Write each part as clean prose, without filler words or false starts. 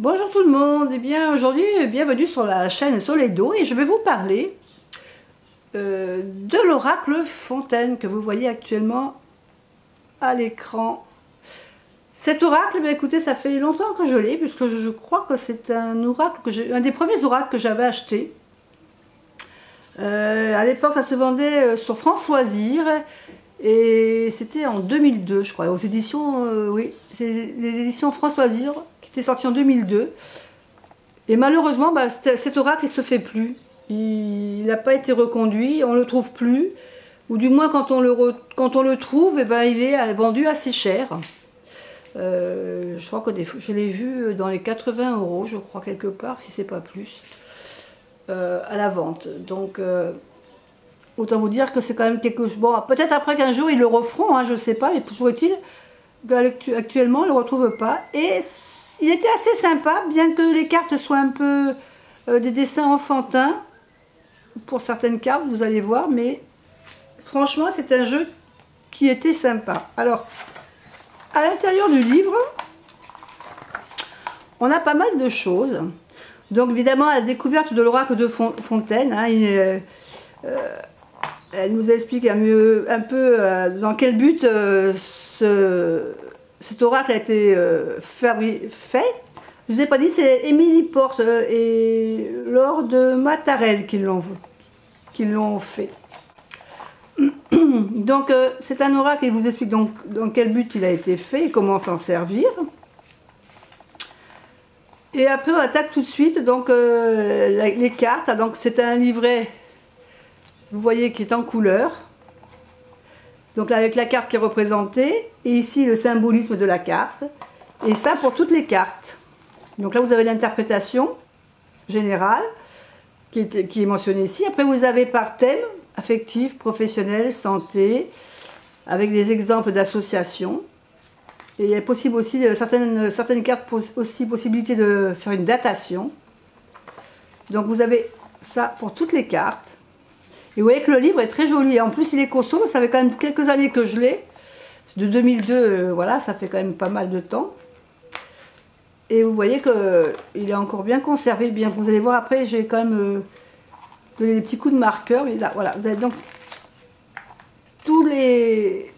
Bonjour tout le monde, et bien aujourd'hui bienvenue sur la chaîne Soledo et je vais vous parler de l'oracle Fontaine que vous voyez actuellement à l'écran. Cet oracle, écoutez, ça fait longtemps que je l'ai puisque je crois que c'est un oracle un des premiers oracles que j'avais acheté. À l'époque ça se vendait sur France Loisirs et c'était en 2002 je crois, aux éditions, oui, c'est les éditions France Loisirs qui étaient sorties en 2002. Et malheureusement, cet oracle il se fait plus. Il n'a pas été reconduit, on ne le trouve plus. Ou du moins quand on le trouve, il est vendu assez cher. Je crois que je l'ai vu dans les 80 €, je crois, quelque part, si c'est pas plus, à la vente. Donc, autant vous dire que c'est quand même quelque chose. Bon, peut-être après qu'un jour ils le referont, hein, je ne sais pas, mais toujours est-il qu'actuellement on ne le retrouve pas. Et il était assez sympa, bien que les cartes soient un peu des dessins enfantins, pour certaines cartes, vous allez voir, mais franchement, c'est un jeu qui était sympa. Alors, à l'intérieur du livre, on a pas mal de choses. Donc, évidemment, la découverte de l'oracle de Fontaine, hein, elle nous explique un peu dans quel but cet oracle a été fait. Je ne vous ai pas dit, c'est Émilie Porte et Laure de Matarel qui l'ont fait. Donc c'est un oracle et vous explique donc dans quel but il a été fait et comment s'en servir. Et après on attaque tout de suite donc les cartes. Donc c'est un livret, vous voyez, qui est en couleur. Donc là, avec la carte qui est représentée, et ici le symbolisme de la carte, et ça pour toutes les cartes. Donc là vous avez l'interprétation générale qui est mentionnée ici. Après vous avez par thème, affectif, professionnel, santé, avec des exemples d'associations. Et il est possible aussi, certaines cartes aussi possibilité de faire une datation. Donc vous avez ça pour toutes les cartes. Et vous voyez que le livre est très joli. En plus, il est costaud. Ça fait quand même quelques années que je l'ai. De 2002, voilà, ça fait quand même pas mal de temps. Et vous voyez qu'il est encore bien conservé. Bien, vous allez voir après, j'ai quand même donné des petits coups de marqueur. Mais là, voilà, vous avez donc tous les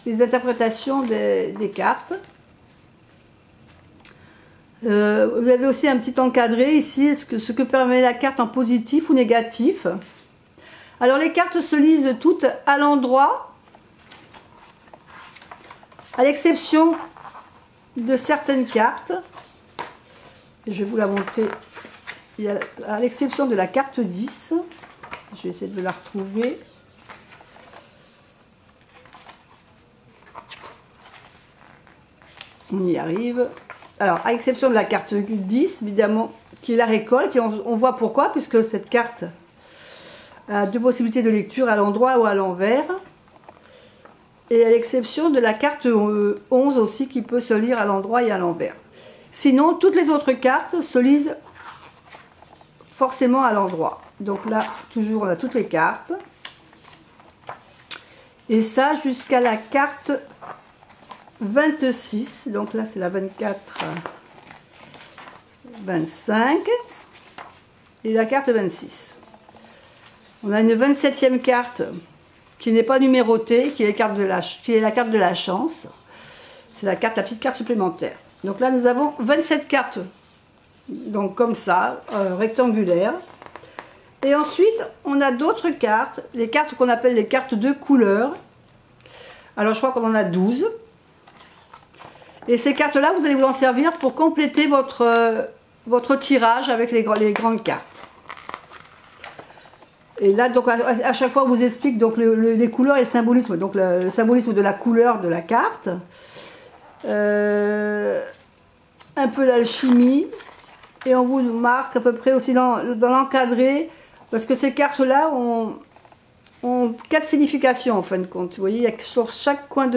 interprétations des cartes. Vous avez aussi un petit encadré ici, ce que permet la carte en positif ou négatif. Alors les cartes se lisent toutes à l'endroit, à l'exception de certaines cartes. Je vais vous la montrer. À l'exception de la carte 10, je vais essayer de la retrouver. On y arrive. Alors, à l'exception de la carte 10, évidemment, qui est la récolte, et on voit pourquoi, puisque cette carte a deux possibilités de lecture, à l'endroit ou à l'envers. Et à l'exception de la carte 11 aussi, qui peut se lire à l'endroit et à l'envers. Sinon, toutes les autres cartes se lisent forcément à l'endroit. Donc là, toujours, on a toutes les cartes. Et ça, jusqu'à la carte 26. Donc là, c'est la 24, 25. Et la carte 26. On a une 27e carte qui n'est pas numérotée, qui est la carte de la chance. C'est la petite carte supplémentaire. Donc là, nous avons 27 cartes, donc comme ça, rectangulaires. Et ensuite, on a d'autres cartes, les cartes qu'on appelle les cartes de couleur. Alors, je crois qu'on en a 12. Et ces cartes-là, vous allez vous en servir pour compléter votre tirage avec les grandes cartes. Et là, donc, à chaque fois, on vous explique donc, les couleurs et le symbolisme. Donc, le symbolisme de la couleur de la carte. Un peu l'alchimie. Et on vous marque à peu près aussi dans l'encadré. Parce que ces cartes-là ont 4 significations, en fin de compte. Vous voyez, il y a sur chaque coin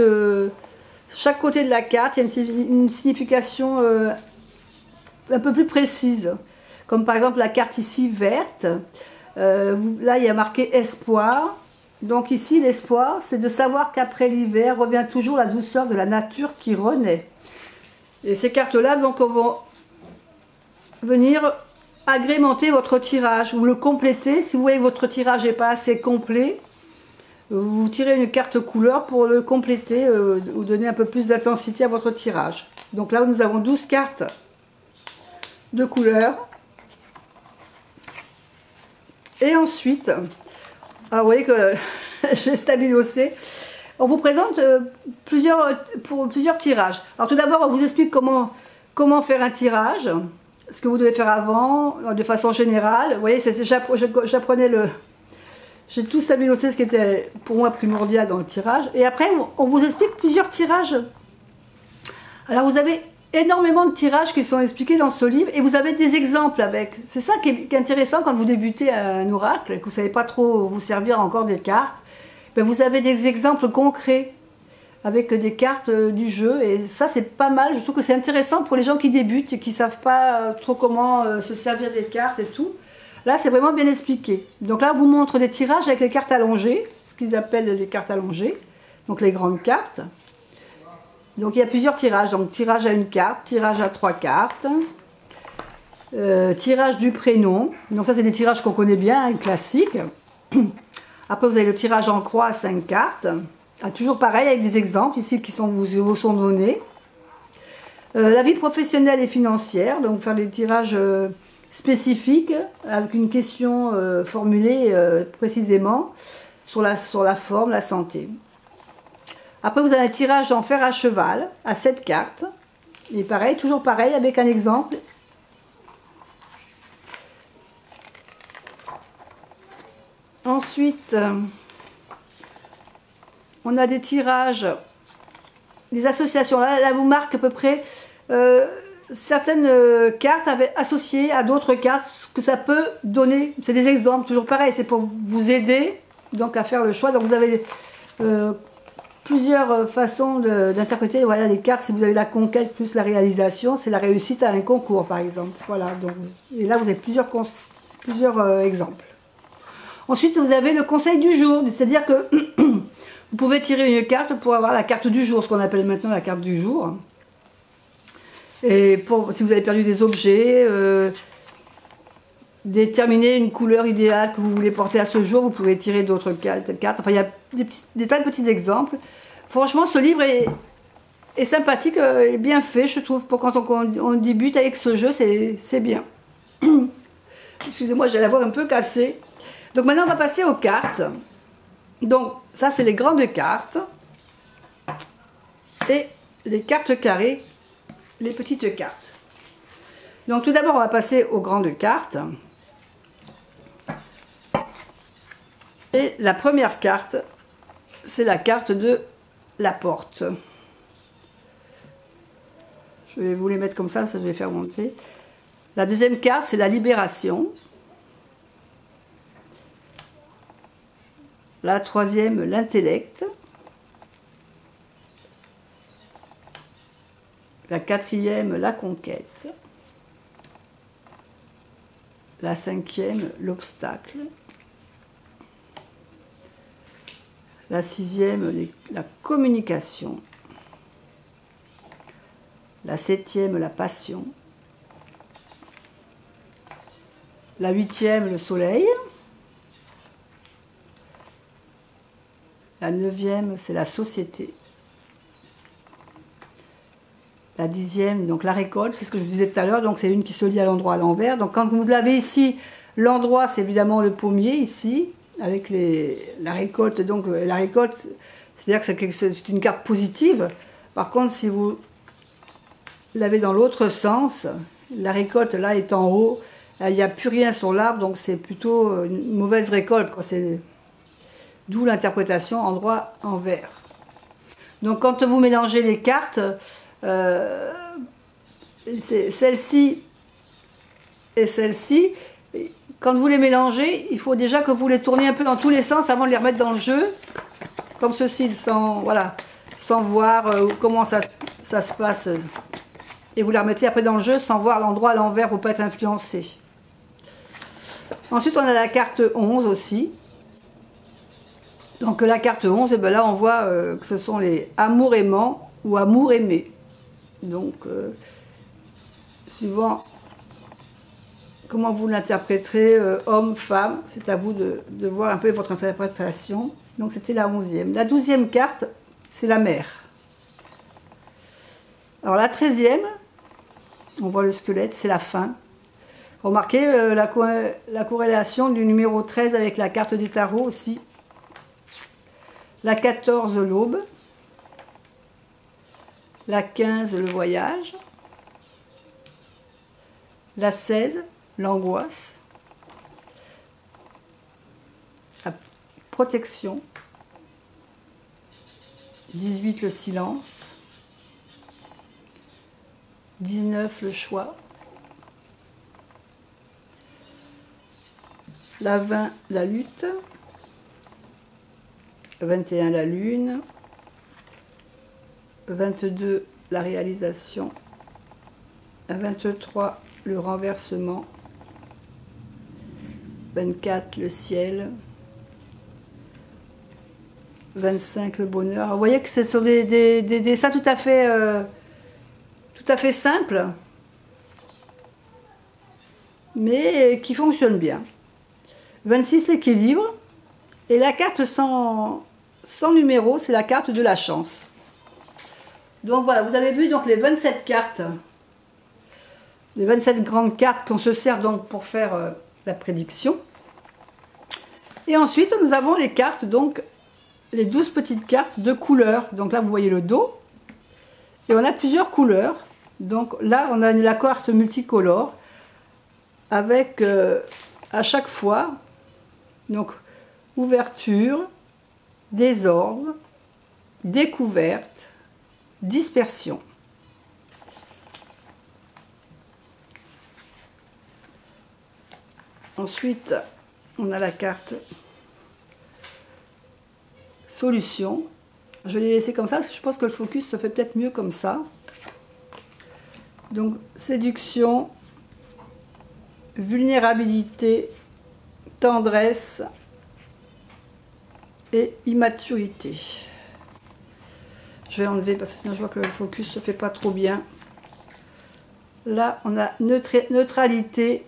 chaque côté de la carte, il y a une signification un peu plus précise. Comme par exemple la carte ici verte. Là, il y a marqué espoir. Donc ici, l'espoir, c'est de savoir qu'après l'hiver revient toujours la douceur de la nature qui renaît. Et ces cartes-là, donc, venir agrémenter votre tirage ou le compléter. Si vous voyez que votre tirage n'est pas assez complet, vous tirez une carte couleur pour le compléter ou donner un peu plus d'intensité à votre tirage. Donc là, nous avons 12 cartes de couleur. Et ensuite, vous voyez que j'ai stabilisé. On vous présente plusieurs tirages. Alors tout d'abord, on vous explique comment faire un tirage, ce que vous devez faire avant, de façon générale. Vous voyez, j'apprenais j'ai tout stabilisé, ce qui était pour moi primordial dans le tirage. Et après, on vous explique plusieurs tirages. Alors vous avez énormément de tirages qui sont expliqués dans ce livre et vous avez des exemples avec. C'est ça qui est intéressant quand vous débutez un oracle et que vous ne savez pas trop vous servir encore des cartes. Ben vous avez des exemples concrets avec des cartes du jeu et ça c'est pas mal. Je trouve que c'est intéressant pour les gens qui débutent et qui ne savent pas trop comment se servir des cartes et tout. Là c'est vraiment bien expliqué. Donc là on vous montre des tirages avec les cartes allongées, ce qu'ils appellent les cartes allongées, donc les grandes cartes. Donc il y a plusieurs tirages, donc tirage à une carte, tirage à 3 cartes, tirage du prénom, donc ça c'est des tirages qu'on connaît bien, classiques. Après vous avez le tirage en croix à 5 cartes, toujours pareil avec des exemples ici qui vous sont donnés. La vie professionnelle et financière, donc faire des tirages spécifiques avec une question formulée précisément sur la forme, la santé. Après, vous avez un tirage en fer à cheval, à 7 cartes. Et pareil, toujours pareil, avec un exemple. Ensuite, on a des tirages, des associations. Là vous marque à peu près certaines cartes associées à d'autres cartes, ce que ça peut donner. C'est des exemples, toujours pareil, c'est pour vous aider donc à faire le choix. Donc vous avez plusieurs façons d'interpréter voilà, les cartes. Si vous avez la conquête plus la réalisation, c'est la réussite à un concours par exemple. Voilà, donc, et là vous avez plusieurs exemples. Ensuite vous avez le conseil du jour, c'est-à-dire que vous pouvez tirer une carte pour avoir la carte du jour, ce qu'on appelle maintenant la carte du jour. Et si vous avez perdu des objets, déterminer une couleur idéale que vous voulez porter à ce jour, vous pouvez tirer d'autres cartes. Enfin, il y a des tas de petits exemples. Franchement, ce livre est sympathique et bien fait, je trouve, pour quand on débute avec ce jeu, c'est bien. Excusez-moi, j'ai la voix un peu cassée. Donc maintenant, on va passer aux cartes. Donc, ça, c'est les grandes cartes. Et les cartes carrées, les petites cartes. Donc, tout d'abord, on va passer aux grandes cartes. Et la première carte, c'est la carte de la porte. Je vais vous les mettre comme ça je vais faire monter. La deuxième carte, c'est la libération. La troisième, l'intellect. La quatrième, la conquête. La cinquième, l'obstacle. La sixième, la communication. La septième, la passion. La huitième, le soleil. La neuvième, c'est la société. La dixième, donc la récolte, c'est ce que je vous disais tout à l'heure, donc c'est une qui se lit à l'endroit à l'envers. Donc quand vous l'avez ici, l'endroit c'est évidemment le pommier ici, avec la récolte. Donc la récolte, c'est-à-dire que c'est une carte positive. Par contre, si vous l'avez dans l'autre sens, la récolte là est en haut, il n'y a plus rien sur l'arbre, donc c'est plutôt une mauvaise récolte. D'où l'interprétation endroit envers. Donc quand vous mélangez les cartes, celle-ci et celle-ci, quand vous les mélangez, il faut déjà que vous les tournez un peu dans tous les sens avant de les remettre dans le jeu, comme ceci, sans voir comment ça se passe. Et vous les remettez après dans le jeu sans voir l'endroit à l'envers pour ne pas être influencé. Ensuite, on a la carte 11 aussi. Donc la carte 11, et bien là on voit que ce sont les amours aimants ou amours aimés. Donc suivant comment vous l'interpréterez, homme, femme, c'est à vous de voir un peu votre interprétation. Donc c'était la 11e. La 12e carte, c'est la mer. Alors la 13e, on voit le squelette, c'est la fin. Remarquez la corrélation du numéro 13 avec la carte des tarots aussi. La 14, l'aube. La 15, le voyage. La 16, l'angoisse. La protection. 18, le silence. 19, le choix. La 20, la lutte. 21, la lune. 22, la réalisation. 23, le renversement. 24, le ciel. 25, le bonheur. Vous voyez que ce sont des dessins tout à fait simples, mais qui fonctionnent bien. 26, l'équilibre. Et la carte sans numéro, c'est la carte de la chance. Donc voilà, vous avez vu donc les 27 cartes, les 27 grandes cartes qu'on se sert donc pour faire la prédiction. Et ensuite, nous avons les cartes, donc les 12 petites cartes de couleurs. Donc là, vous voyez le dos. Et on a plusieurs couleurs. Donc là, on a la carte multicolore avec à chaque fois, donc ouverture, désordre, découverte, dispersion. Ensuite, on a la carte solution. Je l'ai laissé comme ça parce que je pense que le focus se fait peut-être mieux comme ça. Donc, séduction, vulnérabilité, tendresse et immaturité. Je vais enlever parce que sinon je vois que le focus se fait pas trop bien. Là, on a neutralité,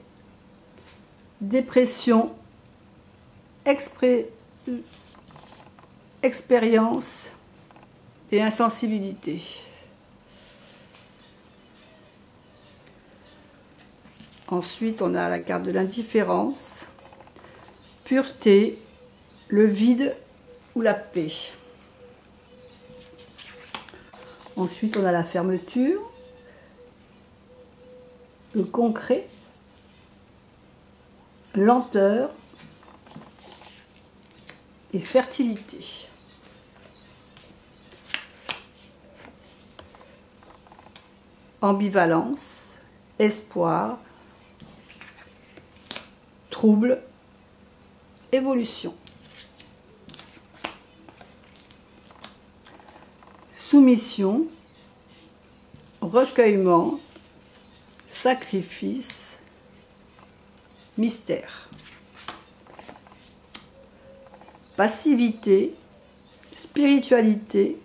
dépression, expérience et insensibilité. Ensuite, on a la carte de l'indifférence, pureté, le vide ou la paix. Ensuite, on a la fermeture, le concret, lenteur et fertilité. Ambivalence, espoir, trouble, évolution. Soumission, recueillement, sacrifice, mystère. Passivité, spiritualité,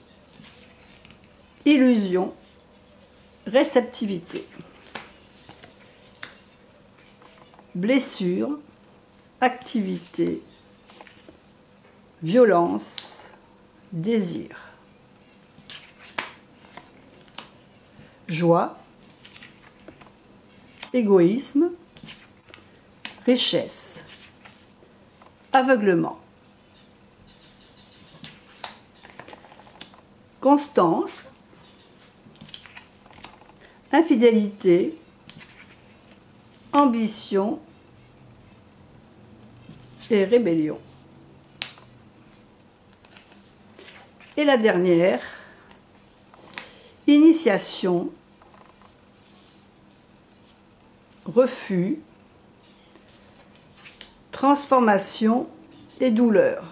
illusion, réceptivité. Blessure, activité, violence, désir. Joie, égoïsme, richesse, aveuglement. Constance, infidélité, ambition et rébellion. Et la dernière, initiation, refus, transformation et douleur.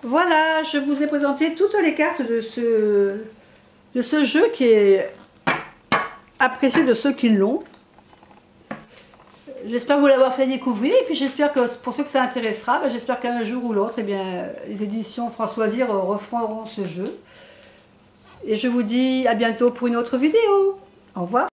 Voilà, je vous ai présenté toutes les cartes de ce jeu qui est apprécié de ceux qui l'ont. J'espère vous l'avoir fait découvrir et puis j'espère que pour ceux que ça intéressera, j'espère qu'un jour ou l'autre, les éditions Françoisir referont ce jeu. Et je vous dis à bientôt pour une autre vidéo. Au revoir.